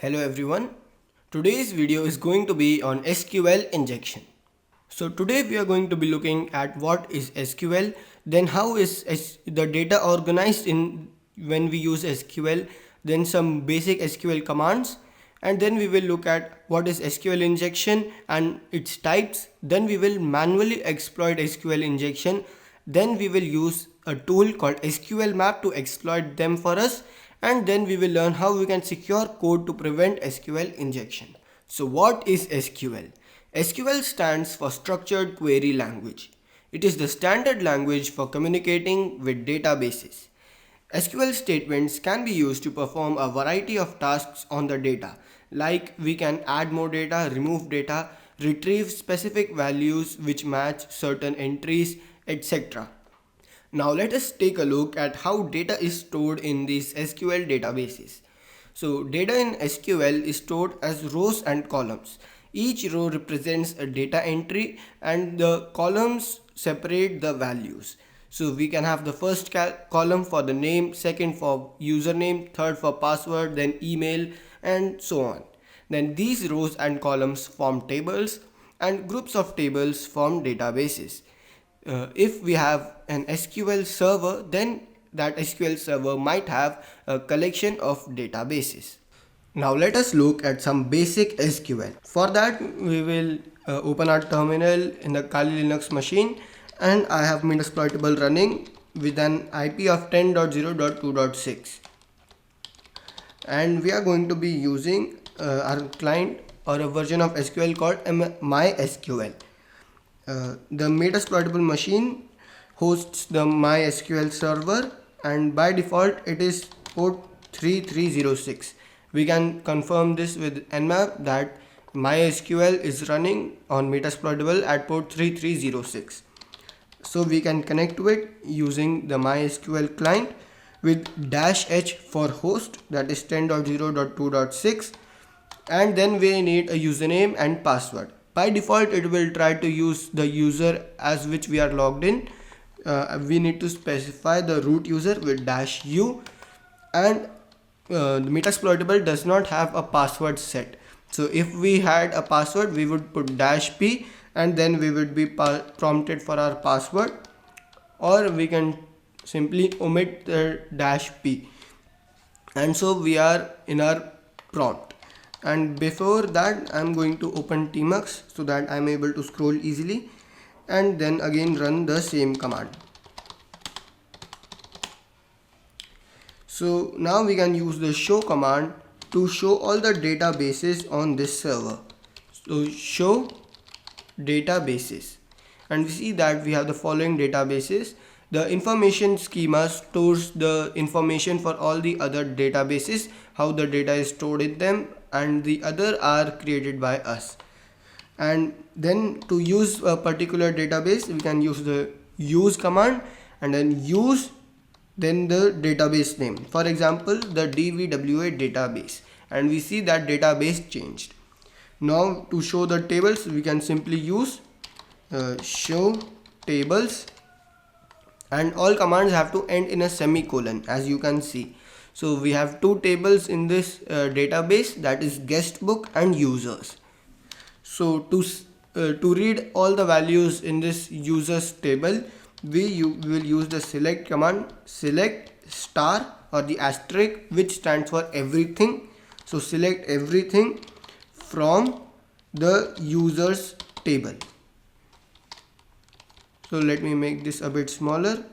Hello everyone. Today's video is going to be on SQL injection. So today we are going to be looking at what is SQL, then how is the data organized in when we use SQL, then some basic SQL commands, and then we will look at what is SQL injection and its types. Then we will manually exploit SQL injection. Then we will use a tool called SQL map to exploit them for us, and then we will learn how we can secure code to prevent SQL injection. So what is SQL? SQL stands for Structured Query Language. It is the standard language for communicating with databases. SQL statements can be used to perform a variety of tasks on the data, like we can add more data, remove data, retrieve specific values which match certain entries, etc. Now let us take a look at how data is stored in these SQL databases. So data in SQL is stored as rows and columns. Each row represents a data entry and the columns separate the values. So we can have the first column for the name, second for username, third for password, then email, and so on. Then these rows and columns form tables and groups of tables form databases. If we have an SQL server, then that SQL server might have a collection of databases. Now let us look at some basic SQL. For that we will open our terminal in the Kali Linux machine, and I have Metasploitable running with an IP of 10.0.2.6, and we are going to be using our client or a version of SQL called MySQL. The Metasploitable machine hosts the MySQL server, and by default it is port 3306. We can confirm this with Nmap that MySQL is running on Metasploitable at port 3306. So we can connect to it using the MySQL client with -h for host, that is 10.0.2.6, and then we need a username and password. By default it will try to use the user as which we are logged in. We need to specify the root user with -u, and the Metasploitable does not have a password set. So if we had a password, we would put -p and then we would be prompted for our password, or we can simply omit the -p, and so we are in our prompt. And before that I'm going to open Tmux so that I'm able to scroll easily, and then again run the same command. So now we can use the show command to show all the databases on this server. So show databases, and we see that we have the following databases. The information schema stores the information for all the other databases, how the data is stored in them, and the other are created by us. And then to use a particular database, we can use the use command and then use then the database name. For example, the DVWA database, and we see that database changed. Now to show the tables, we can simply use show tables, and all commands have to end in a semicolon, as you can see. So we have two tables in this database, that is guest book and users. So to read all the values in this users table, we will use the select command, select star or the asterisk, which stands for everything. So select everything from the users table. So let me make this a bit smaller.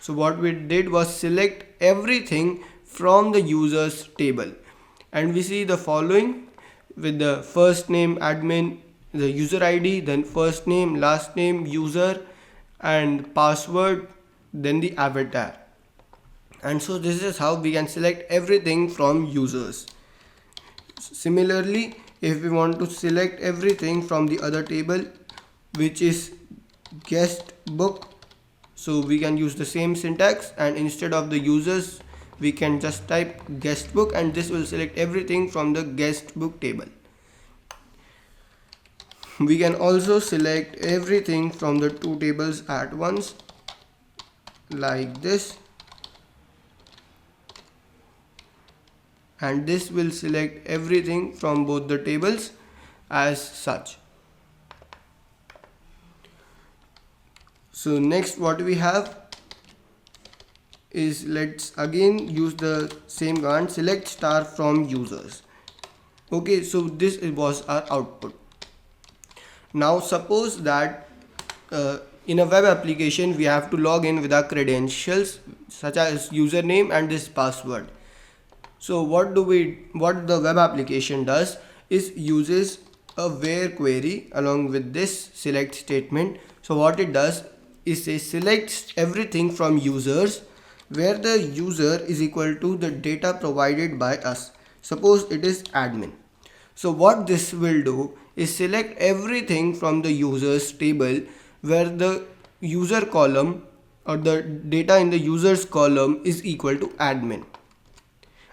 So what we did was select everything from the users table, and we see the following with the first name admin, the user ID, then first name, last name, user, and password, then the avatar. And so this is how we can select everything from users. Similarly, if we want to select everything from the other table, which is guest book, so we can use the same syntax, and instead of the users we can just type guest book, and this will select everything from the guest book table. We can also select everything from the two tables at once, like this. and this will select everything from both the tables as such. So next what we have is, let's again use the same command, select star from users. Okay, so this was our output. Now suppose that in a web application we have to log in with our credentials such as username and this password. So what the web application does is uses a where query along with this select statement. So what it does is it selects everything from users where the user is equal to the data provided by us. Suppose it is admin. So what this will do is select everything from the users table where the user column or the data in the users column is equal to admin.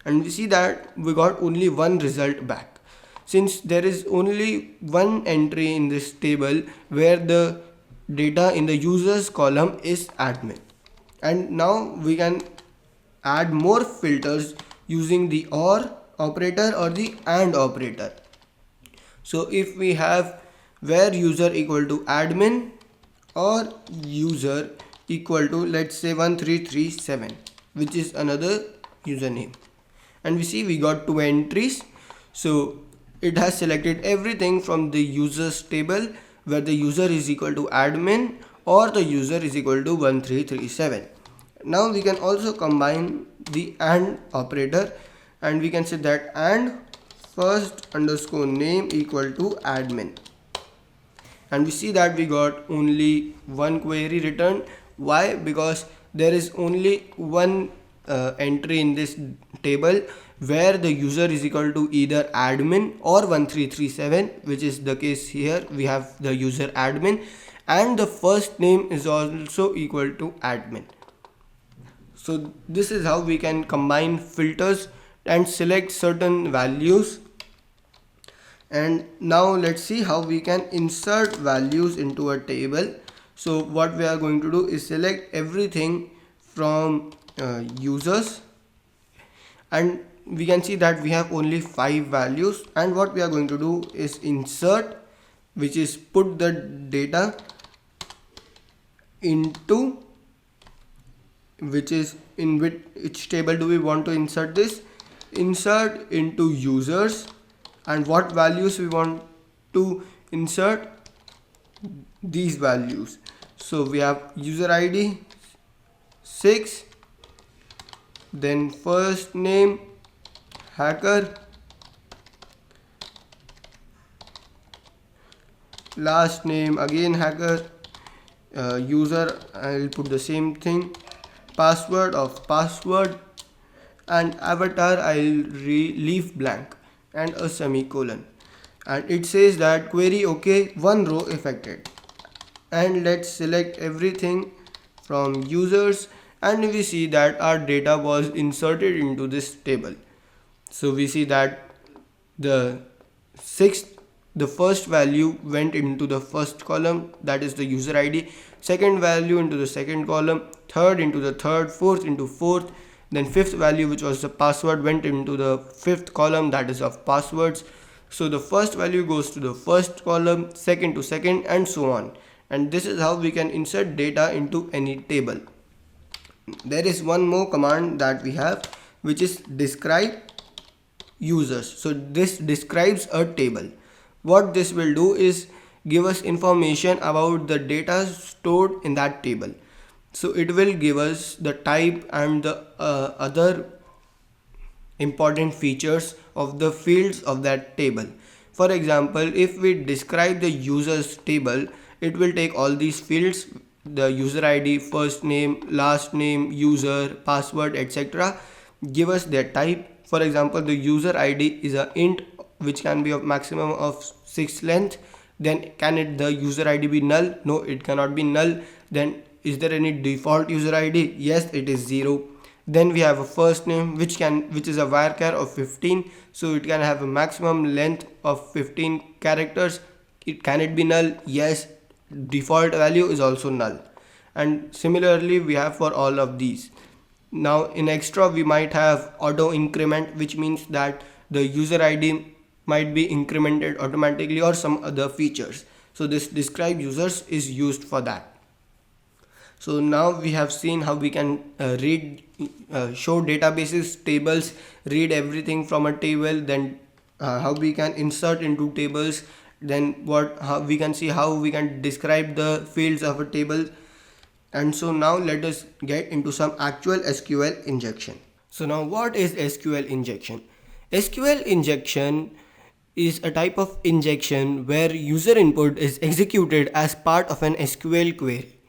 And we see that we got only one result back, since there is only one entry in this table where the data in the users column is admin. And now we can add more filters using the OR operator or the AND operator. So if we have where user equal to admin or user equal to, let's say, 1337, which is another username, and we see we got two entries. So it has selected everything from the users table where the user is equal to admin or the user is equal to 1337. Now we can also combine the AND operator, and we can say that AND first underscore name equal to admin, and we see that we got only one query returned. Why? Because there is only one entry in this table where the user is equal to either admin or 1337, which is the case here. We have the user admin and the first name is also equal to admin. So this is how we can combine filters and select certain values. And now let's see how we can insert values into a table. So what we are going to do is select everything from users, and we can see that we have only 5 values. And what we are going to do is insert, which is put the data into, which is in which table do we want to insert this? Insert into users. And what values we want to insert? These values. So we have user ID 6, then first name hacker, last name again hacker, user I'll put the same thing, password of password, and avatar I'll leave blank and a semicolon. And it says that query OK, one row affected. And let's select everything from users, and we see that our data was inserted into this table. So we see that the first value went into the first column, that is the user ID, second value into the second column, third into the third, fourth into fourth, then fifth value, which was the password, went into the fifth column, that is of passwords. So the first value goes to the first column, second to second, and so on. And this is how we can insert data into any table. There is one more command that we have, which is describe users. So this describes a table. What this will do is give us information about the data stored in that table. So it will give us the type and the other important features of the fields of that table. For example, if we describe the users table, it will take all these fields, the user ID, first name, last name, user, password, etc. Give us their type. For example, the user ID is a int which can be of maximum of 6 length. Then can the user ID be null? No, it cannot be null. Then is there any default user ID? Yes, it is 0. Then we have a first name which is a varchar of 15, so it can have a maximum length of 15 characters. Can it be null? Yes, default value is also null. And similarly we have for all of these. Now in extra we might have auto increment, which means that the user ID might be incremented automatically, or some other features. So this describe users is used for that. So now we have seen how we can show databases, tables, read everything from a table, then how we can insert into tables, then how we can see how we can describe the fields of a table. And so now let us get into some actual SQL injection. So now what is SQL injection? SQL injection is a type of injection where user input is executed as part of an SQL query.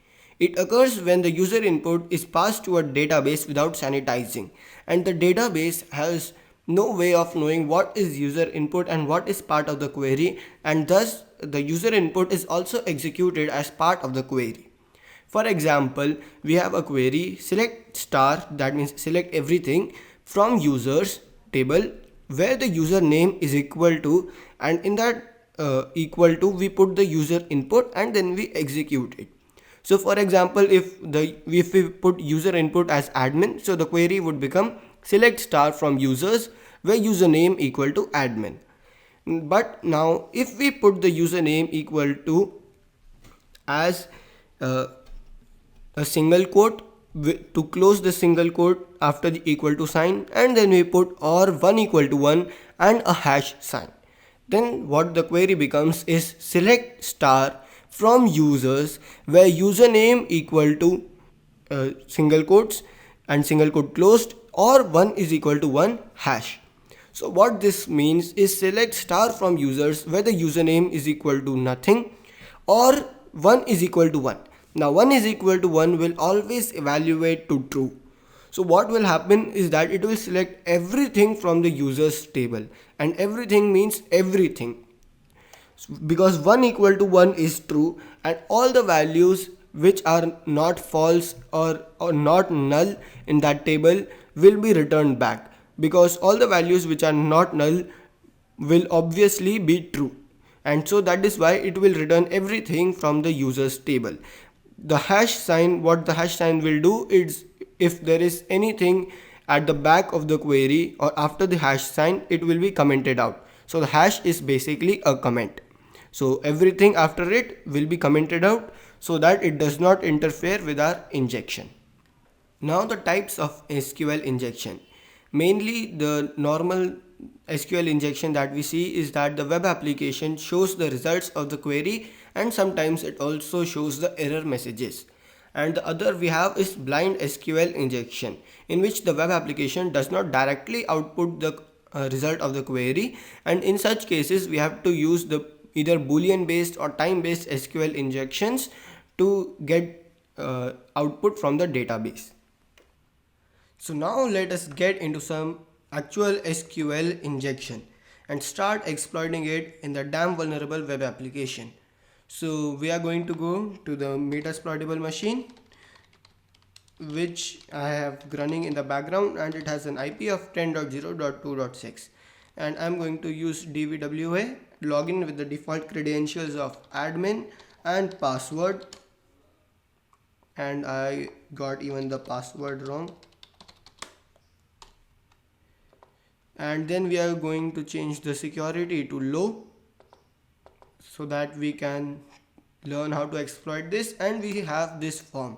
It occurs when the user input is passed to a database without sanitizing, and the database has no way of knowing what is user input and what is part of the query, and thus the user input is also executed as part of the query. For example, we have a query select star, that means select everything from users table where the username is equal to, and in that equal to we put the user input and then we execute it. So for example, if we put user input as admin, so the query would become select star from users where username equal to admin. But now if we put the username equal to as a single quote to close the single quote after the equal to sign, and then we put or 1 equal to 1 and a hash sign, then what the query becomes is select star from users where username equal to single quotes and single quote closed or 1 is equal to 1 hash. So what this means is select star from users where the username is equal to nothing or 1 is equal to 1. Now 1 is equal to 1 will always evaluate to true. So what will happen is that it will select everything from the users table, and everything means everything, because 1 equal to 1 is true, and all the values which are not false or not null in that table will be returned back, because all the values which are not null will obviously be true, and so that is why it will return everything from the users table. The hash sign, what the hash sign will do is, if there is anything at the back of the query or after the hash sign, it will be commented out. So the hash is basically a comment, so everything after it will be commented out so that it does not interfere with our injection. Now the types of SQL injection. Mainly the normal SQL injection that we see is that the web application shows the results of the query, and sometimes it also shows the error messages. And the other we have is blind SQL injection, in which the web application does not directly output the result of the query, and in such cases we have to use the either boolean based or time based SQL injections to get output from the database. So now let us get into some actual SQL injection and start exploiting it in the damn vulnerable web application. So we are going to go to the Metasploitable machine, which I have running in the background, and it has an IP of 10.0.2.6, and I'm going to use DVWA, login with the default credentials of admin and password, and I got even the password wrong. And then we are going to change the security to low so that we can learn how to exploit this. And we have this form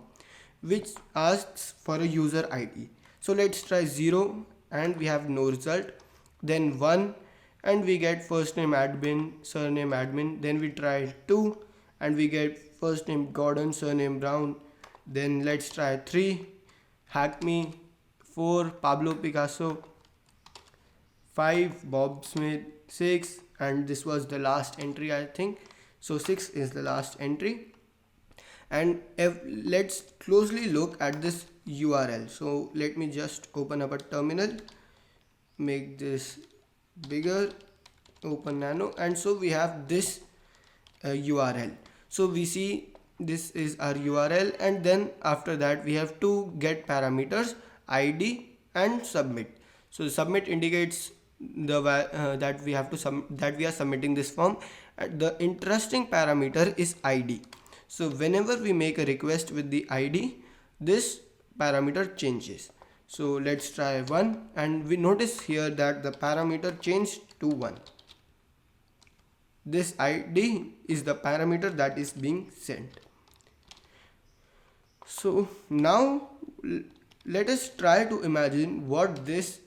which asks for a user ID. So let's try 0 and we have no result. Then 1 and we get first name admin, surname admin. Then we try 2 and we get first name Gordon, surname Brown. Then let's try 3, hack me. 4, Pablo Picasso. 5, Bob Smith. 6, and this was the last entry, I think. So 6 is the last entry. And let's closely look at this URL. So let me just open up a terminal, make this bigger, open nano, and so we have this URL. So we see this is our URL, and then after that we have two get parameters, ID and submit. So submit indicates the that we have to that we are submitting this form. The interesting parameter is ID. So whenever we make a request with the ID, this parameter changes. So let's try 1, and we notice here that the parameter changed to 1. This ID is the parameter that is being sent. So now let us try to imagine what this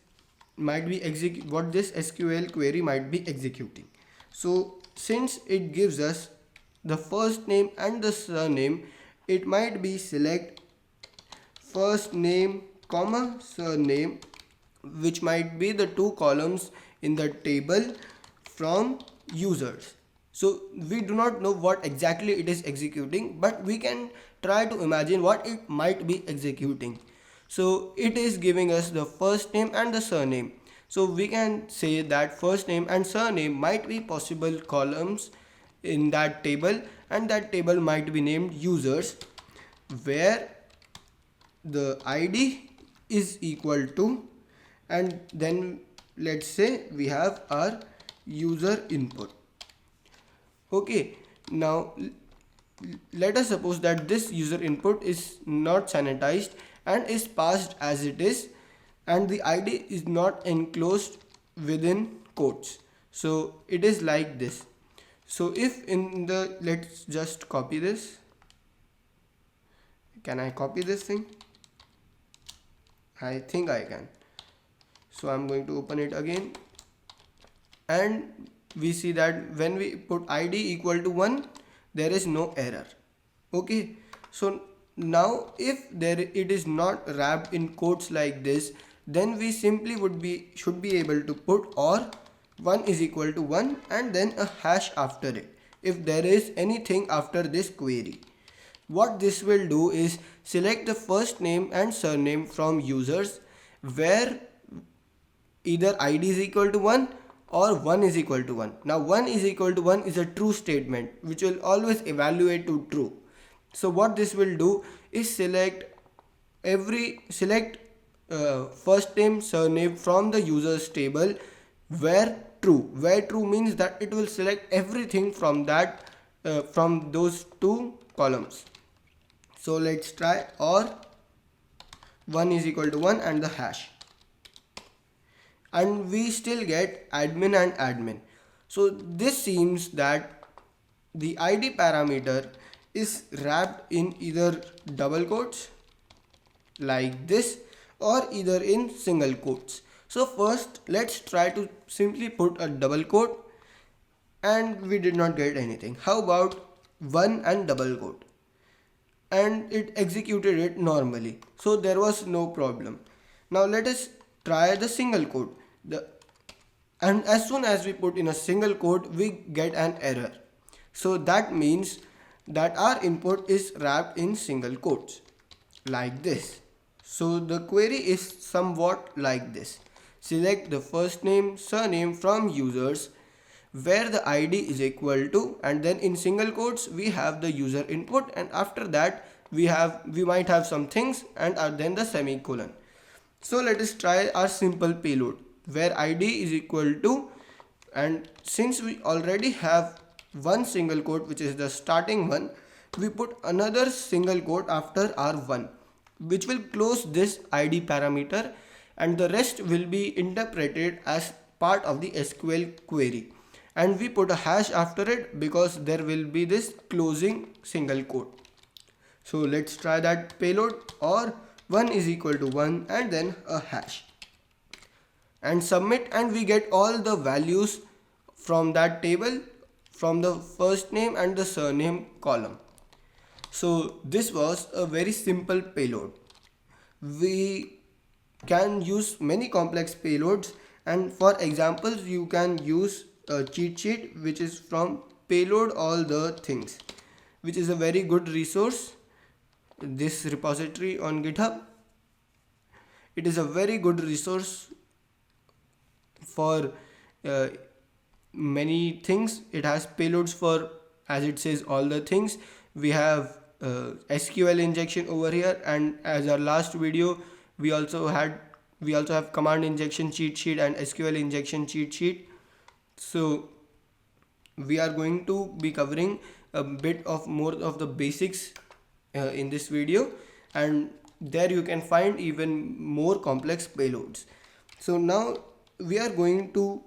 what this SQL query might be executing. So since it gives us the first name and the surname, it might be select first name comma surname, which might be the two columns in the table from users. So we do not know what exactly it is executing, but we can try to imagine what it might be executing. So it is giving us the first name and the surname. So we can say that first name and surname might be possible columns in that table, and that table might be named users, where the ID is equal to, and then let's say we have our user input. Okay, now let us suppose that this user input is not sanitized and is passed as it is, and the ID is not enclosed within quotes. So it is like this. So if in the, let's just copy this. Can I copy this thing? I think I can. So I'm going to open it again, and we see that when we put ID equal to 1, there is no error. Okay, so now if it is not wrapped in quotes like this, then we simply should be able to put or 1 is equal to 1 and then a hash after it if there is anything after this query. What this will do is select the first name and surname from users, where either ID is equal to 1 or 1 is equal to 1. Now 1 is equal to 1 is a true statement which will always evaluate to true. So what this will do is select first name surname from the users table where true means that it will select everything from that from those two columns. So let's try or 1 is equal to 1 and the hash, and we still get admin and admin. So this seems that the ID parameter is wrapped in either double quotes like this or either in single quotes. So first let's try to simply put a double quote, and we did not get anything. How about 1 and double quote? And it executed it normally, so there was no problem. Now let us try the single quote. And as soon as we put in a single quote, we get an error. So that means that our input is wrapped in single quotes like this. So the query is somewhat like this: select the first name surname from users where the ID is equal to, and then in single quotes we have the user input, and after that we might have some things, and then the semicolon. So let us try our simple payload where ID is equal to, and since we already have one single quote which is the starting one, we put another single quote after our 1 which will close this ID parameter, and the rest will be interpreted as part of the SQL query, and we put a hash after it because there will be this closing single quote. So let's try that payload or 1 is equal to 1 and then a hash, and submit, and we get all the values from that table from the first name and the surname column. So this was a very simple payload. We can use many complex payloads, and for examples you can use a cheat sheet which is from Payload All the Things, which is a very good resource. This repository on GitHub, it is a very good resource for many things. It has payloads for, as it says, all the things. We have SQL injection over here, and as our last video we also have command injection cheat sheet and SQL injection cheat sheet. So we are going to be covering a bit of more of the basics in this video, and there you can find even more complex payloads. So now we are going to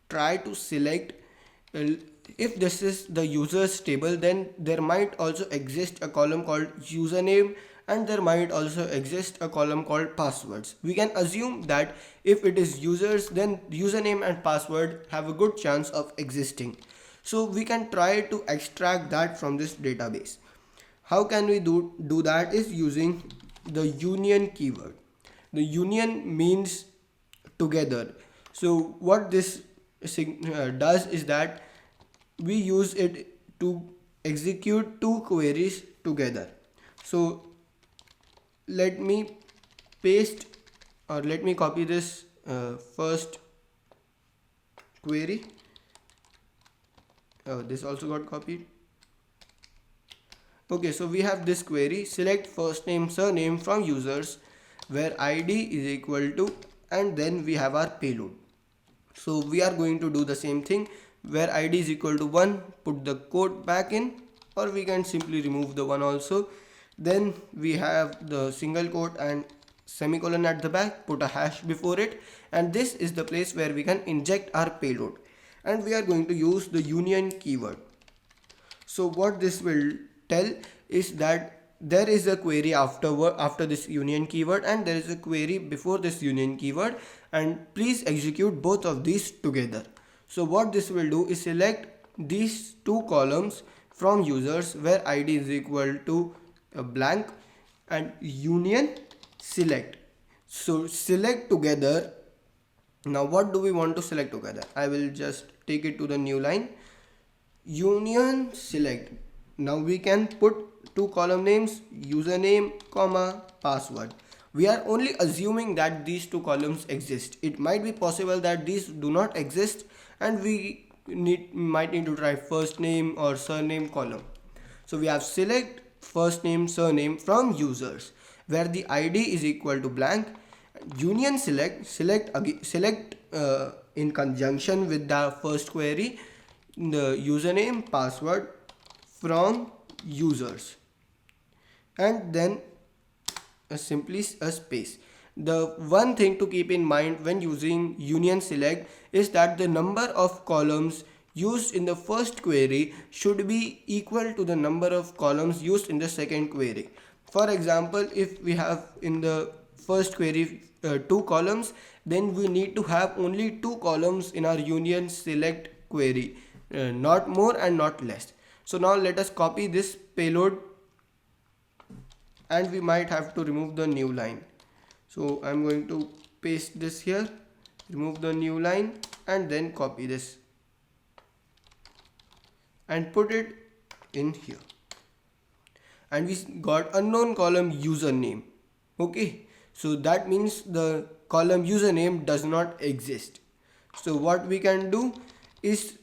try to select, if this is the users table, then there might also exist a column called username, and there might also exist a column called passwords. We can assume that if it is users, then username and password have a good chance of existing. So we can try to extract that from this database. How can we do that is using the union keyword. The union means together. So what this does is that we use it to execute two queries together. So let me paste, or let me copy this first query. This also got copied. Okay, so we have this query: select first name surname from users where id is equal to, and then we have our payload. So we are going to do the same thing, where id is equal to 1, put the quote back in, or we can simply remove the 1 also. Then we have the single quote and semicolon at the back, put a hash before it, and this is the place where we can inject our payload, and we are going to use the union keyword. So what this will tell is that there is a query after this union keyword, and there is a query before this union keyword, and please execute both of these together. So what this will do is select these two columns from users where id is equal to a blank, and union select. So select together. Now what do we want to select together? I will just take it to the new line. Union select. Now we can put two column names, username comma password. We are only assuming that these two columns exist. It might be possible that these do not exist, and we might need to try first name or surname column. So we have select first name surname from users where the id is equal to blank. Union select in conjunction with the first query the username password from users, and then simply a space. The one thing to keep in mind when using union select is that the number of columns used in the first query should be equal to the number of columns used in the second query. For example, if we have in the first query two columns, then we need to have only two columns in our union select query, not more and not less. So now let us copy this payload, and we might have to remove the new line. So I'm going to paste this here, remove the new line, and then copy this and put it in here, and we got unknown column username. Okay, so that means the column username does not exist. So what we can do is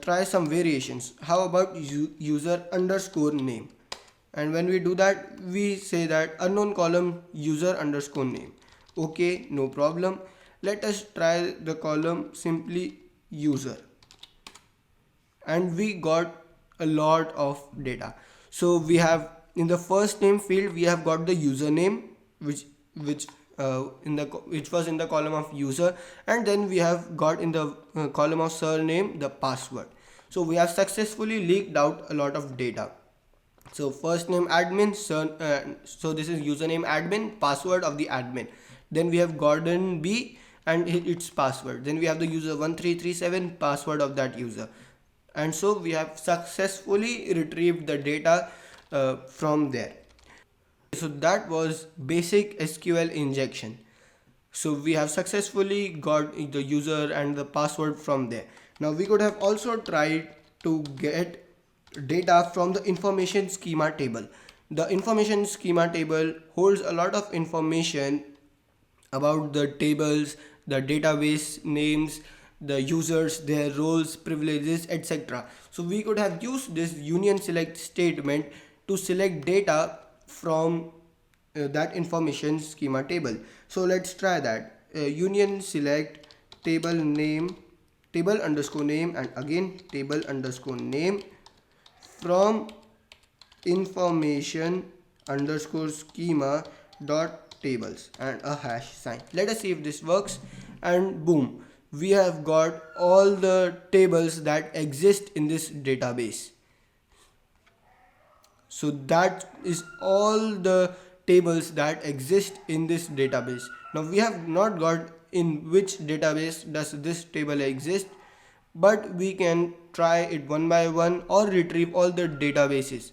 try some variations. How about user underscore name? And when we do that, we say that unknown column user underscore name. Okay, no problem. Let us try the column simply user, and we got a lot of data. So we have in the first name field we have got the username which was in the column of user, and then we have got in the column of surname the password. So we have successfully leaked out a lot of data. So first name admin, so this is username admin, password of the admin. Then we have Gordon B and its password. Then we have the user 1337, password of that user. And so we have successfully retrieved the data from there. So that was basic SQL injection. So we have successfully got the user and the password from there. Now we could have also tried to get data from the information schema table. The information schema table holds a lot of information about the tables, the database names, the users, their roles, privileges, etc. So we could have used this union select statement to select data from that information schema table. So let's try that. Union select table name, table underscore name, and again table underscore name from information underscore schema dot tables and a hash sign. Let us see if this works, and boom, we have got all the tables that exist in this database. So that is all the tables that exist in this database. Now we have not got in which database does this table exist, but we can try it one by one or retrieve all the databases.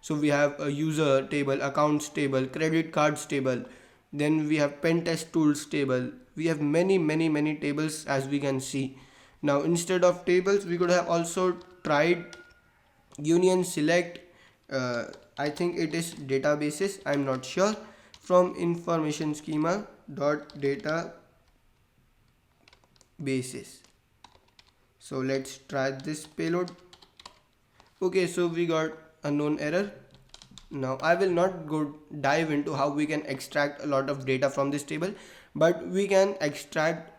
So we have a user table, accounts table, credit cards table, then we have pen test tools table. We have many tables, as we can see. Now instead of tables, we could have also tried union select, I think it is databases, I'm not sure, from information schema dot databases. So let's try this payload. Okay, so we got unknown error. Now I will not go dive into how we can extract a lot of data from this table, but we can extract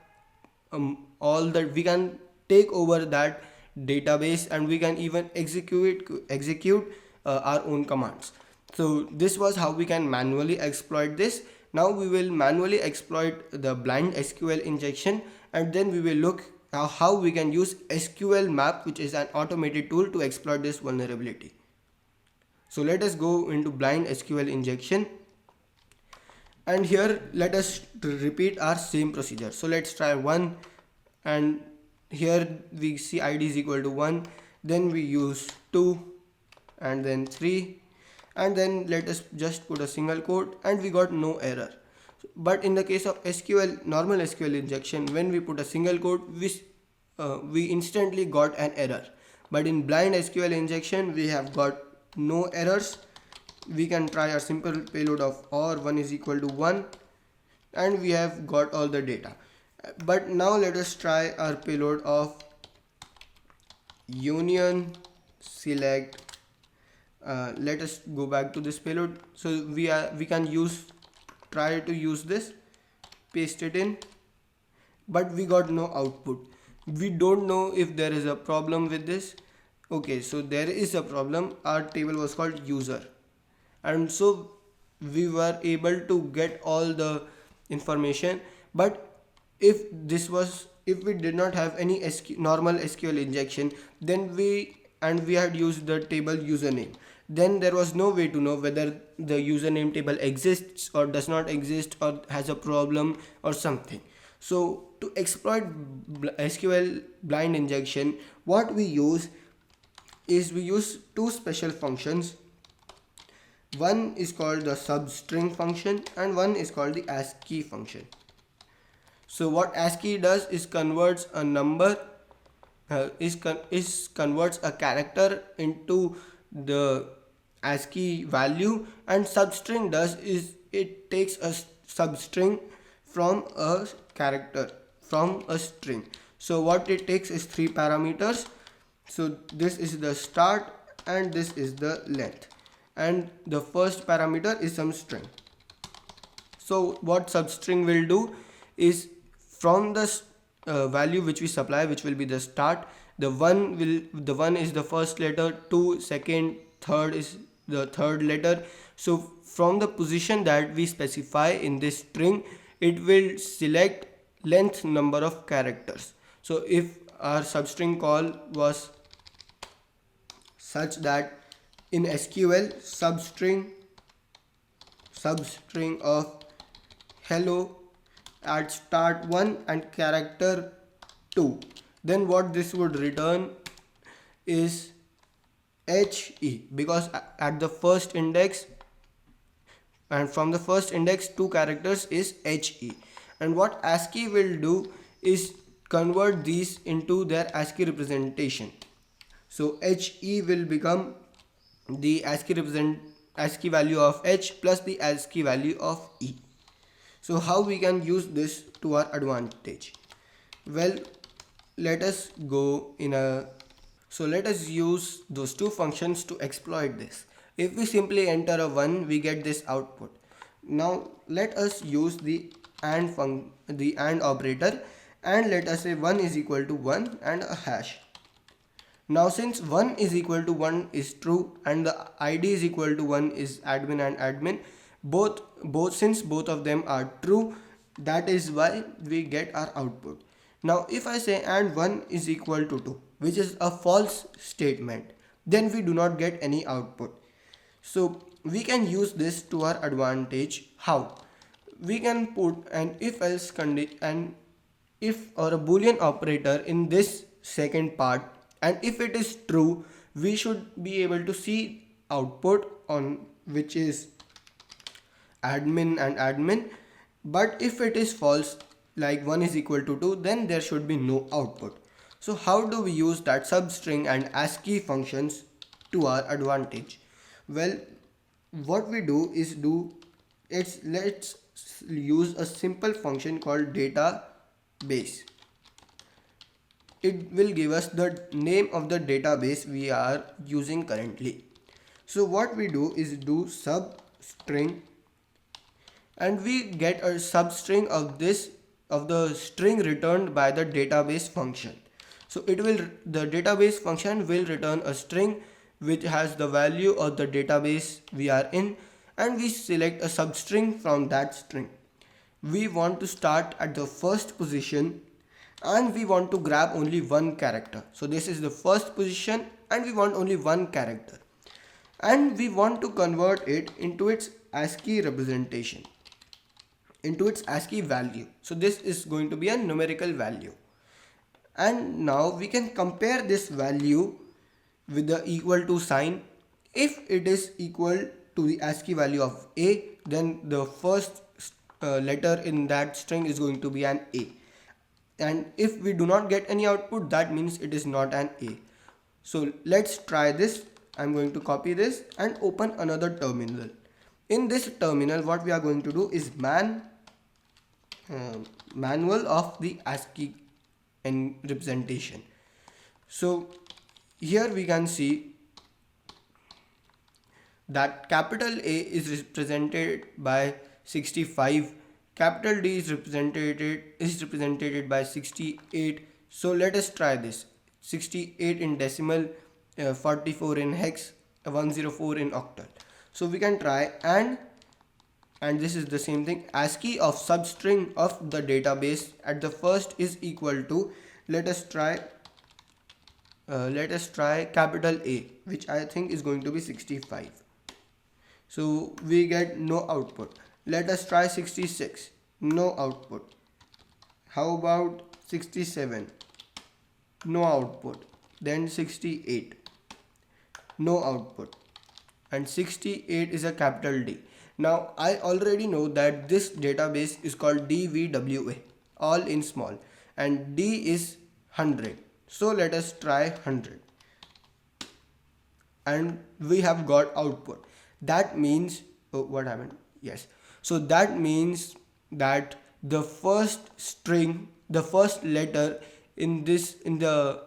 all that. We can take over that database and we can even execute our own commands. So this was how we can manually exploit this. Now we will manually exploit the blind SQL injection, and then we will look how we can use SQL map, which is an automated tool, to exploit this vulnerability. So let us go into blind SQL injection, and here let us repeat our same procedure. So let's try 1, and here we see id is equal to 1, then we use 2 and then 3, and then let us just put a single quote, and we got no error. But in the case of SQL, normal SQL injection, when we put a single quote, we instantly got an error. But in blind SQL injection, we have got no errors. We can try a simple payload of or 1 is equal to 1, and we have got all the data. But now let us try our payload of union select. Let us go back to this payload. So we can try to use this, paste it in, but we got no output. We don't know if there is a problem with this. Okay, so there is a problem. Our table was called user, and so we were able to get all the information. But if we did not have any normal SQL injection, then we had used the table username, then there was no way to know whether the username table exists or does not exist or has a problem or something. So to exploit SQL blind injection, what we use is we use two special functions. One is called the substring function and one is called the ASCII function. So what ASCII does is converts a number, converts a character into the ASCII value, and substring does is it takes a substring from a character, from a string. So what it takes is 3 parameters. So this is the start and this is the length, and the first parameter is some string. So what substring will do is, from the value which we supply, which will be the start, the one is the first letter, 2 second, third is the third letter. So from the position that we specify in this string, it will select length number of characters. So if our substring call was such that in SQL substring of hello at start 1 and character 2, then what this would return is HE, because at the first index and from the first index 2 characters is HE. And what ASCII will do is convert these into their ASCII representation. So HE will become the ASCII value of H plus the ASCII value of E. So how we can use this to our advantage? Well, let us use those two functions to exploit this. If we simply enter a 1, we get this output. Now let us use the AND operator, and let us say 1 is equal to 1 and a hash. Now since 1 is equal to 1 is true and the ID is equal to 1 is admin and admin, Since both of them are true, that is why we get our output. Now if I say and 1 is equal to 2, which is a false statement, then we do not get any output. So we can use this to our advantage. How? We can put an if else condition and if or a boolean operator in this second part, and if it is true, we should be able to see output on which is admin and admin. But if it is false, like 1 is equal to 2, then there should be no output. So how do we use that substring and ASCII functions to our advantage? Well, what we do is let's use a simple function called database. It will give us the name of the database we are using currently. So what we do is do substring, and we get a substring of the string returned by the database function. So the database function will return a string which has the value of the database we are in, and we select a substring from that string. We want to start at the first position and we want to grab only one character. So this is the first position and we want only one character, and we want to convert it into its ASCII representation, into its ASCII value. So this is going to be a numerical value, and now we can compare this value with the equal to sign. If it is equal to the ASCII value of A, then the first letter in that string is going to be an A, and if we do not get any output, that means it is not an A. So let's try this. I'm going to copy this and open another terminal. In this terminal, what we are going to do is manual of the ASCII and representation. So here we can see that capital A is represented by 65, capital D is represented by 68. So let us try this. 68 in decimal, 44 in hex, 104 in octal. So we can try, and this is the same thing. ASCII of substring of the database at the first is equal to, let us try capital A, which I think is going to be 65. So we get no output. Let us try 66. No output. How about 67? No output. Then 68. No output. And 68 is a capital D. Now I already know that this database is called DVWA, all in small, and D is 100. So let us try 100, and we have got output. That means, oh, what happened? Yes. So that means that the first letter in the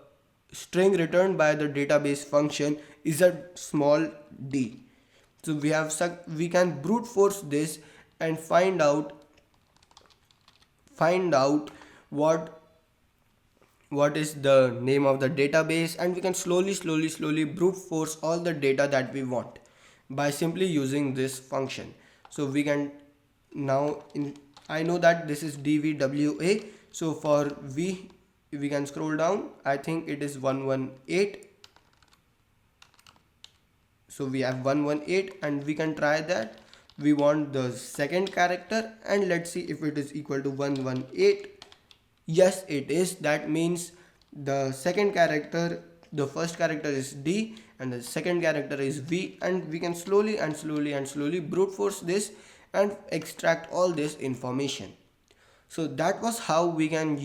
string returned by the database function is a small d. So we can brute force this and find out what is the name of the database, and we can slowly brute force all the data that we want by simply using this function. So we can now I know that this is DVWA. So for V we can scroll down. I think it is 118. So we have 118, and we can try that. We want the second character, and let's see if it is equal to 118. Yes, it is. That means the second character, the first character is D and the second character is V, and we can slowly brute force this and extract all this information. So that was how we can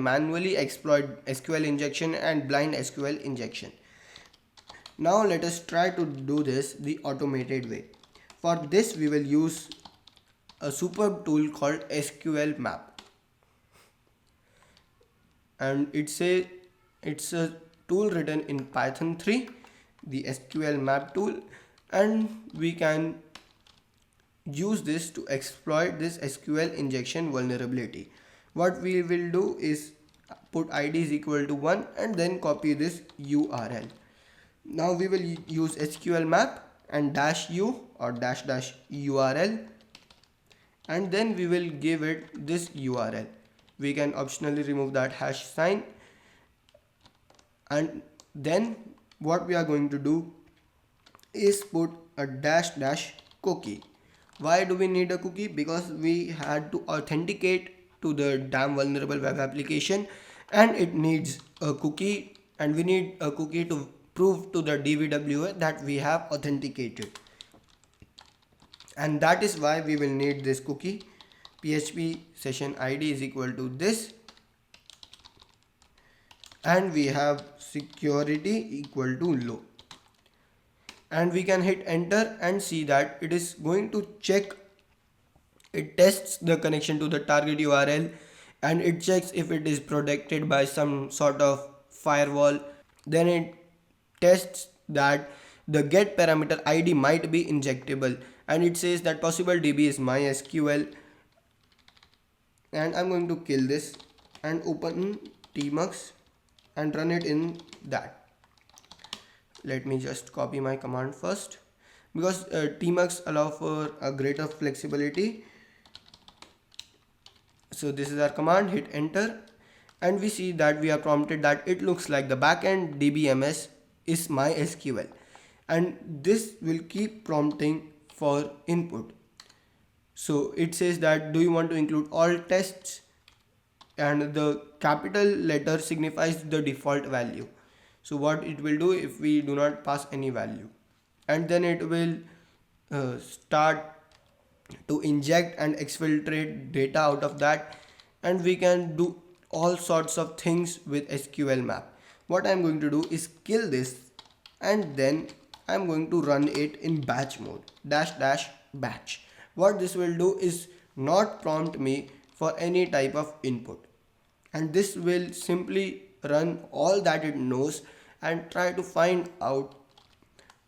manually exploit SQL injection and blind SQL injection. Now let us try to do this the automated way. For this we will use a superb tool called SQL Map, and it's a tool written in Python 3, the SQL Map tool, and we can use this to exploit this SQL injection vulnerability. What we will do is put id is equal to 1 and then copy this URL. Now we will use SQL Map and dash u or dash dash url, and then we will give it this URL. We can optionally remove that hash sign, and then what we are going to do is put a dash dash cookie. Why do we need a cookie? Because we had to authenticate to the damn vulnerable web application, and it needs a cookie, and we need a cookie to prove to the DVWA that we have authenticated. And that is why we will need this cookie. PHP session ID is equal to this, and we have security equal to low, and we can hit enter and see that it is going to check. It tests the connection to the target URL, and it checks if it is protected by some sort of firewall. Then it tests that the get parameter ID might be injectable, and it says that possible DB is MySQL, and I'm going to kill this and open tmux and run it in that. Let me just copy my command first, because tmux allow for a greater flexibility. So this is our command, hit enter, and we see that we are prompted that it looks like the backend DBMS is MySQL, and this will keep prompting for input. So it says that do you want to include all tests, and the capital letter signifies the default value. So what it will do if we do not pass any value, and then it will start to inject and exfiltrate data out of that, and we can do all sorts of things with SQL map. What I'm going to do is kill this, and then I'm going to run it in batch mode, dash dash batch. What this will do is not prompt me for any type of input, and this will simply run all that it knows and try to find out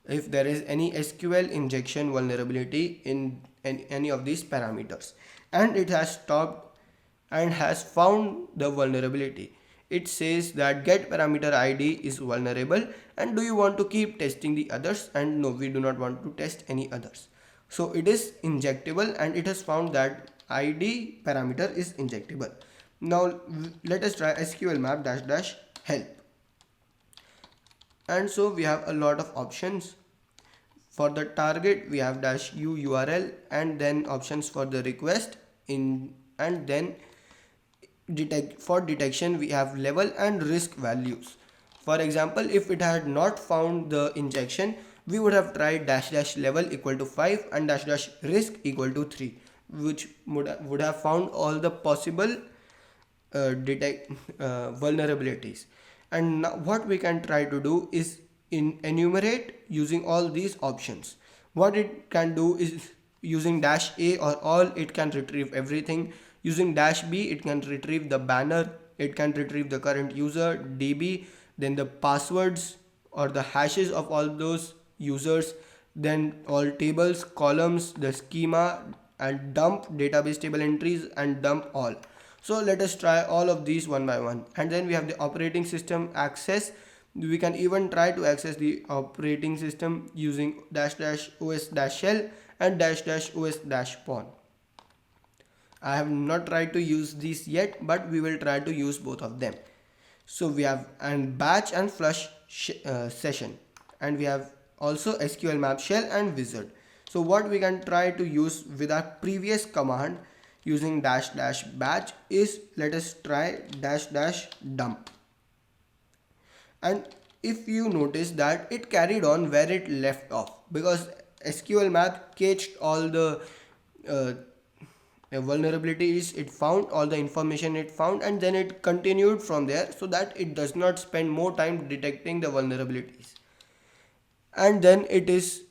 if there is any SQL injection vulnerability in any of these parameters, and it has stopped and has found the vulnerability. It says that get parameter ID is vulnerable, and do you want to keep testing the others? And no, we do not want to test any others. So it is injectable, and it has found that ID parameter is injectable. Now let us try SQL map dash dash help. And so we have a lot of options. For the target we have dash u URL, and then options for the request in, and then for detection we have level and risk values. For example, if it had not found the injection, we would have tried dash dash level equal to 5 and dash dash risk equal to 3, which would have found all the possible vulnerabilities. And now what we can try to do is enumerate using all these options. What it can do is using dash a or all, it can retrieve everything. Using dash b, it can retrieve the banner, it can retrieve the current user, db, then the passwords or the hashes of all those users, then all tables, columns, the schema, and dump database table entries and dump all. So let us try all of these one by one. And then we have the operating system access. We can even try to access the operating system using dash dash os dash shell and dash dash os dash pawn. I have not tried to use these yet, but we will try to use both of them. So we have and batch and flush session, and we have also SQL map shell and wizard. So what we can try to use with our previous command using dash dash batch is, let us try dash dash dump. And if you notice that it carried on where it left off, because SQL map cached all the vulnerabilities it found, all the information it found, and then it continued from there so that it does not spend more time detecting the vulnerabilities. And then it is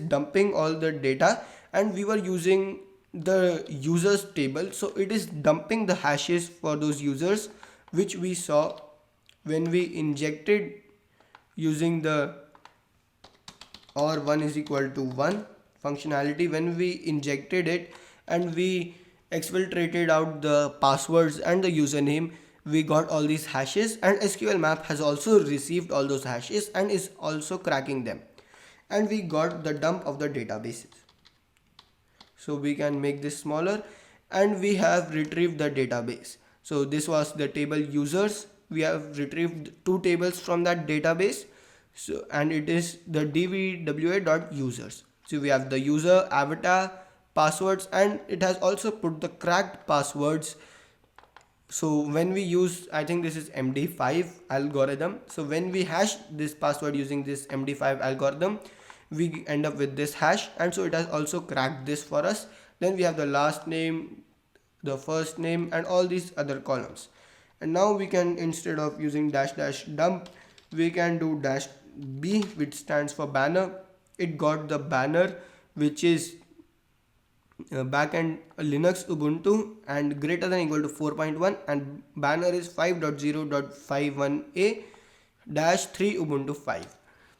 dumping all the data, and we were using the users table, so it is dumping the hashes for those users which we saw when we injected using the or 1 is equal to 1 functionality. When we injected it and we exfiltrated out the passwords and the username, we got all these hashes, and SQL map has also received all those hashes and is also cracking them, and we got the dump of the databases. So we can make this smaller, and we have retrieved the database. So this was the table users. We have retrieved two tables from that database. So, and it is the dvwa.users. So we have the user, avatar, passwords, and it has also put the cracked passwords. So when we use, I think this is MD5 algorithm. So when we hash this password using this MD5 algorithm, we end up with this hash, and so it has also cracked this for us. Then we have the last name, the first name, and all these other columns. And now we can, instead of using dash dash dump, we can do dash b, which stands for banner. It got the banner, which is backend Linux Ubuntu and greater than equal to 4.1, and banner is 5.0.51a dash 3 Ubuntu 5.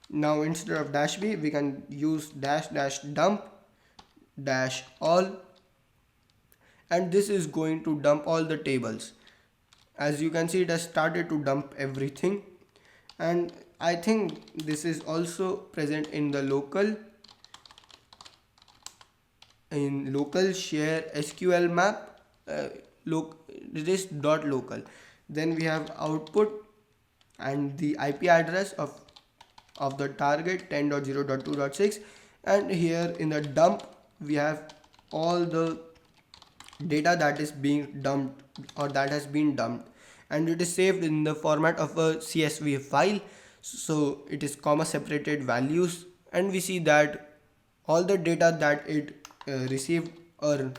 Now instead of dash b, we can use dash dash dump dash all, and this is going to dump all the tables. As you can see, it has started to dump everything, and I think this is also present in the local share SQL map, this dot local. Then we have output and the IP address of the target 10.0.2.6, and here in the dump we have all the data that is being dumped or that has been dumped, and it is saved in the format of a CSV file. So it is comma separated values, and we see that all the data that it received or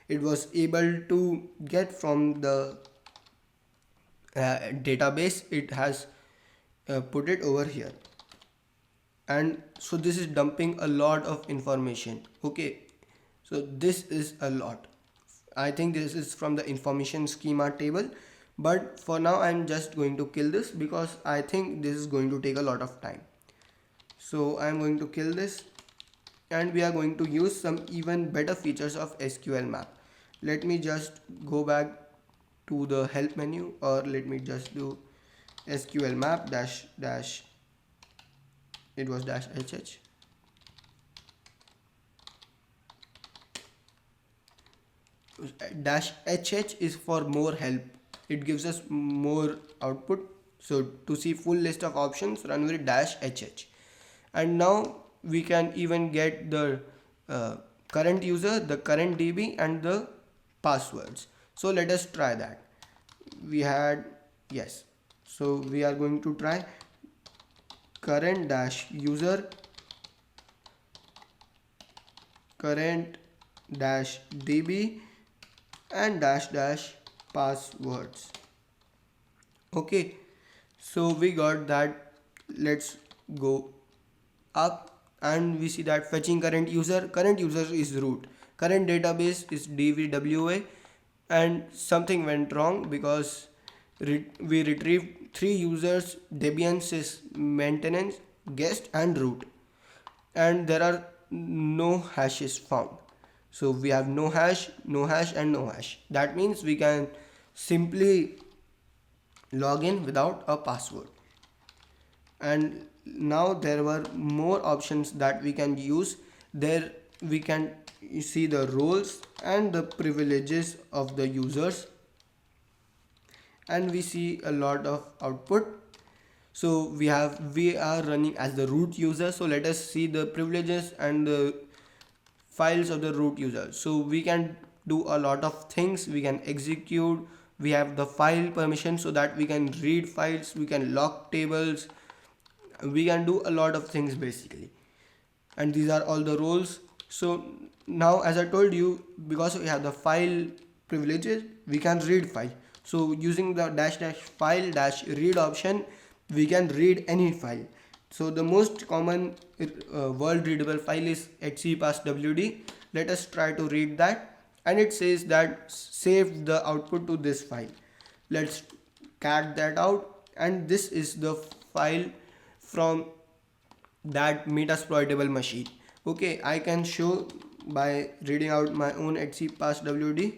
it was able to get from the database, it has put it over here. And so this is dumping a lot of information. Okay, so this is a lot. I think this is from the information schema table, but for now I'm just going to kill this because I think this is going to take a lot of time. So I'm going to kill this, and we are going to use some even better features of SQL map. Let me just go back to the help menu, or let me just do SQL map dash dash, it was dash hh. Dash hh is for more help. It gives us more output. So to see full list of options, run with dash hh. And now we can even get the current user, the current DB, and the passwords. So let us try that. We had, yes. So we are going to try current dash user, current dash DB, and dash dash passwords. Okay, so we got that. Let's go up, and we see that fetching current user is root, current database is dvwa, and something went wrong because we retrieved three users: Debian, sys, maintenance, guest, and root, and there are no hashes found. So we have no hash, no hash, and no hash. That means we can simply log in without a password. And now there were more options that we can use. There we can see the roles and the privileges of the users, and we see a lot of output. So we are running as the root user. So let us see the privileges and the files of the root user. So we can do a lot of things. We can execute, we have the file permission so that we can read files, we can lock tables, we can do a lot of things basically. And these are all the roles. So now, as I told you, because we have the file privileges, we can read file. So using the dash dash file dash read option, we can read any file. So the most common world readable file is hcpasswd. Let us try to read that, and it says that save the output to this file. Let's cat that out, and this is the file from that metasploitable machine. Okay, I can show by reading out my own hcpasswd,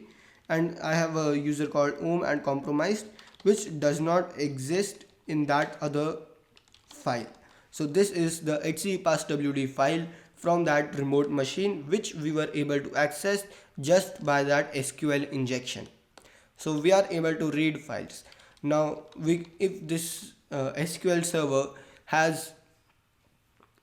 and I have a user called Om and compromised. which does not exist in that other file. So this is the HCPasswd file from that remote machine which we were able to access just by that SQL injection. So we are able to read files. Now if this SQL server has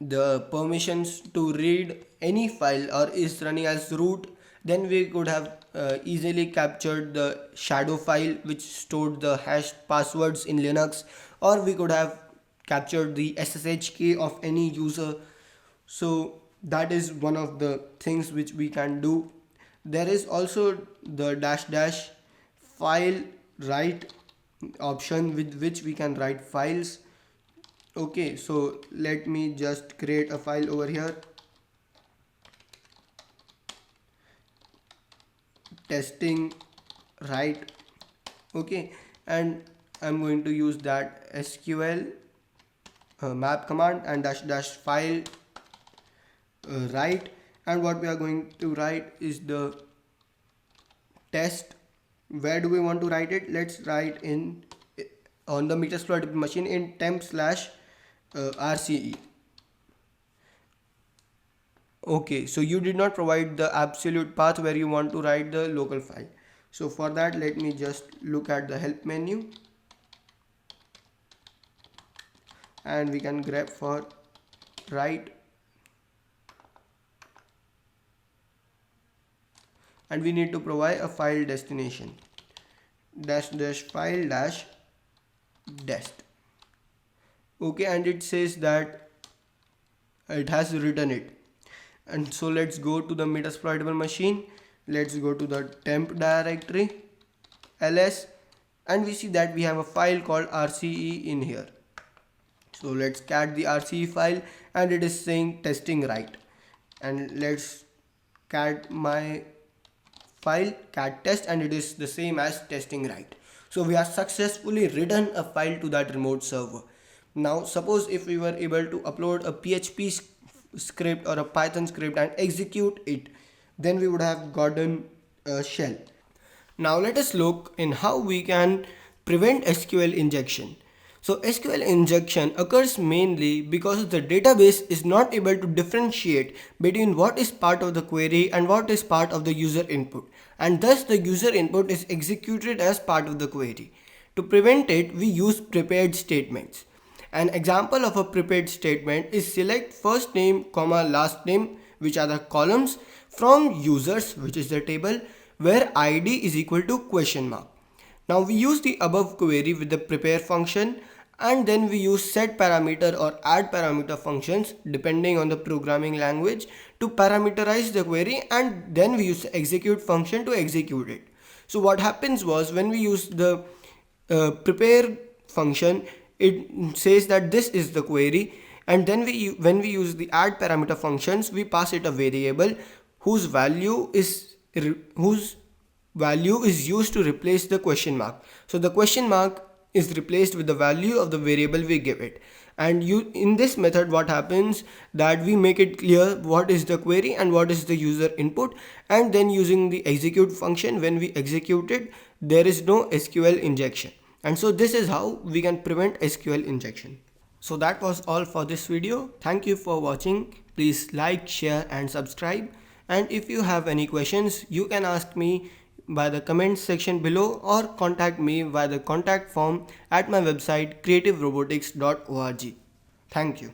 the permissions to read any file or is running as root, then we could have easily captured the shadow file which stored the hashed passwords in Linux, or we could have captured the SSH key of any user. So that is one of the things which we can do. There is also the dash dash file write option with which we can write files. Okay, so let me just create a file over here, testing write. Okay, and I'm going to use that SQL map command and dash dash file write, and what we are going to write is the test. Where do we want to write it? Let's write in on the Metasploit machine in temp/RCE. Okay, so you did not provide the absolute path where you want to write the local file. So for that, let me just look at the help menu and we can grab for write, and we need to provide a file destination dash dash file dash dest. Okay, and it says that it has written it. And so let's go to the Metasploitable machine. Let's go to the temp directory ls, and we see that we have a file called RCE in here. So let's cat the RCE file, and it is saying testing write, and let's cat my file cat test, and it is the same as testing write. So we have successfully written a file to that remote server. Now suppose if we were able to upload a PHP script or a Python script and execute it, then we would have gotten a shell. Now let us look in how we can prevent SQL injection. So SQL injection occurs mainly because the database is not able to differentiate between what is part of the query and what is part of the user input, and thus the user input is executed as part of the query. To prevent it, we use prepared statements. An example of a prepared statement is select first name comma last name, which are the columns, from users, which is the table, where ID is equal to question mark. Now we use the above query with the prepare function, and then we use set parameter or add parameter functions depending on the programming language to parameterize the query, and then we use the execute function to execute it. So what happens was, when we use the prepare function, it says that this is the query, and then when we use the add parameter functions, we pass it a variable whose value is used to replace the question mark. So the question mark is replaced with the value of the variable we give it, and in this method what happens that we make it clear what is the query and what is the user input, and then using the execute function, when we execute it, there is no SQL injection. And so this is how we can prevent SQL injection. So that was all for this video. Thank you for watching. Please like, share and subscribe. And if you have any questions, you can ask me by the comment section below or contact me via the contact form at my website creativerobotics.org. Thank you.